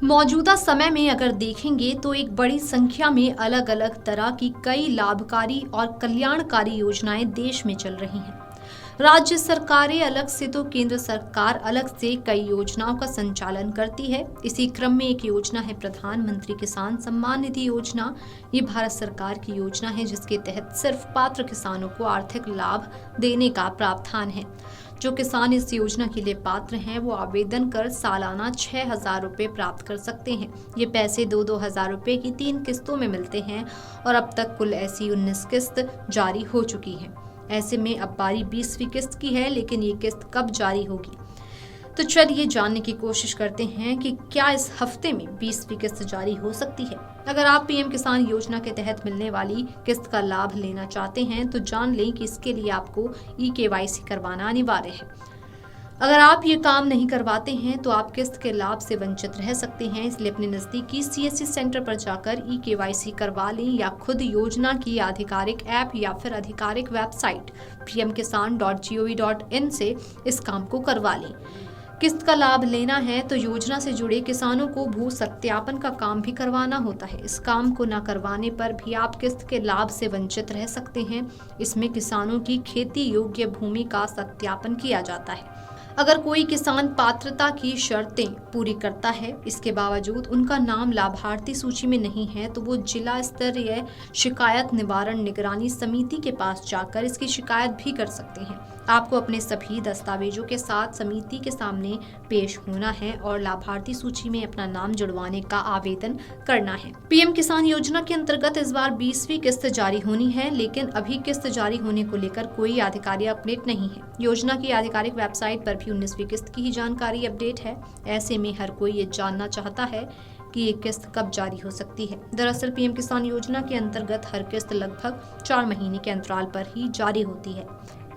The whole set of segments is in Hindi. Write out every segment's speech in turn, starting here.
मौजूदा समय में अगर देखेंगे तो एक बड़ी संख्या में अलग अलग तरह की कई लाभकारी और कल्याणकारी योजनाएं देश में चल रही हैं। राज्य सरकारें अलग से तो केंद्र सरकार अलग से कई योजनाओं का संचालन करती है। इसी क्रम में एक योजना है प्रधानमंत्री किसान सम्मान निधि योजना। ये भारत सरकार की योजना है जिसके तहत सिर्फ पात्र किसानों को आर्थिक लाभ देने का प्रावधान है। जो किसान इस योजना के लिए पात्र हैं वो आवेदन कर सालाना 6,000 रुपए प्राप्त कर सकते हैं। ये पैसे 2-2 हजार रुपए की 3 किस्तों में मिलते हैं और अब तक कुल ऐसी 19 किस्त जारी हो चुकी है। ऐसे में अब बारी 20वीं किस्त की है, लेकिन ये किस्त कब जारी होगी? तो चलिए जानने की कोशिश करते हैं कि क्या इस हफ्ते में 20वीं किस्त जारी हो सकती है। अगर आप पीएम किसान योजना के तहत मिलने वाली किस्त का लाभ लेना चाहते हैं तो जान लें कि इसके लिए आपको ई-केवाईसी करवाना अनिवार्य है। अगर आप ये काम नहीं करवाते हैं तो आप किस्त के लाभ से वंचित रह सकते हैं। इसलिए अपने नजदीकी सीएससी सेंटर पर जाकर ई-केवाईसी करवा लें या खुद योजना की आधिकारिक ऐप या फिर आधिकारिक वेबसाइट pmkisan.gov.in से इस काम को करवा लें। किस्त का लाभ लेना है तो योजना से जुड़े किसानों को भू सत्यापन का काम भी करवाना होता है। इस काम को न करवाने पर भी आप किस्त के लाभ से वंचित रह सकते हैं। इसमें किसानों की खेती योग्य भूमि का सत्यापन किया जाता है। अगर कोई किसान पात्रता की शर्तें पूरी करता है, इसके बावजूद उनका नाम लाभार्थी सूची में नहीं है, तो वो जिला स्तरीय शिकायत निवारण निगरानी समिति के पास जाकर इसकी शिकायत भी कर सकते हैं। आपको अपने सभी दस्तावेजों के साथ समिति के सामने पेश होना है और लाभार्थी सूची में अपना नाम जुड़वाने का आवेदन करना है। पीएम किसान योजना के अंतर्गत इस बार 20वीं किस्त जारी होनी है, लेकिन अभी किस्त जारी होने को लेकर कोई आधिकारिक अपडेट नहीं है। योजना की आधिकारिक वेबसाइट पर भी 19वीं किस्त की ही जानकारी अपडेट है। ऐसे में हर कोई ये जानना चाहता है कि ये किस्त कब जारी हो सकती है। दरअसल पीएम किसान योजना के अंतर्गत हर किस्त लगभग 4 महीने के अंतराल पर ही जारी होती है।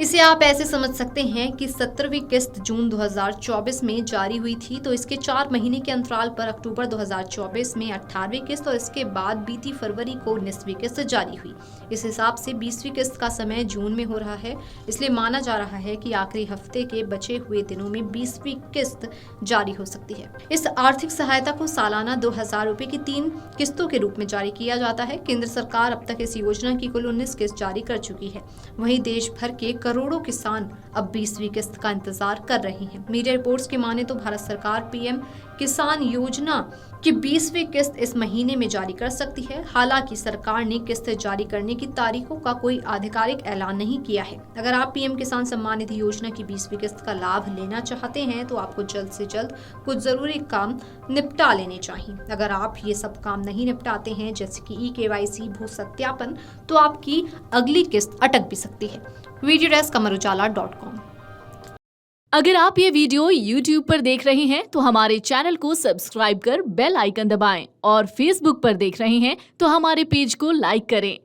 इसे आप ऐसे समझ सकते हैं कि 17वीं किस्त जून 2024 में जारी हुई थी, तो इसके 4 महीने के अंतराल पर अक्टूबर 2024 में 18वीं किस्त और इसके बाद बीती फरवरी को 19वीं किस्त जारी हुई। इस हिसाब से 20वीं किस्त का समय जून में हो रहा है। इसलिए माना जा रहा है कि आखिरी हफ्ते के बचे हुए दिनों में 20वीं किस्त जारी हो सकती है। इस आर्थिक सहायता को सालाना 2,000 रुपए की 3 किस्तों के रूप में जारी किया जाता है। केंद्र सरकार अब तक इस योजना की कुल 19 किस्त जारी कर चुकी है। वहीं देश भर के करोड़ों किसान अब 20वीं किस्त का इंतजार कर रहे हैं। मीडिया रिपोर्ट्स की माने तो भारत सरकार पीएम किसान योजना की 20वीं किस्त इस महीने में जारी कर सकती है। हालांकि सरकार ने किस्त जारी करने की तारीखों का कोई आधिकारिक ऐलान नहीं किया है। अगर आप पीएम किसान सम्मान निधि योजना की 20वीं किस्त का लाभ लेना चाहते हैं तो आपको जल्द से जल्द कुछ जरूरी काम निपटा लेने चाहिए। अगर आप ये सब काम नहीं निपटाते हैं, जैसे कि ई-केवाईसी, भू सत्यापन, तो आपकी अगली किस्त अटक भी सकती है। Video desk amarujala.com। अगर आप ये वीडियो YouTube पर देख रहे हैं तो हमारे चैनल को सब्सक्राइब कर बेल आइकन दबाएं और Facebook पर देख रहे हैं तो हमारे पेज को लाइक करें।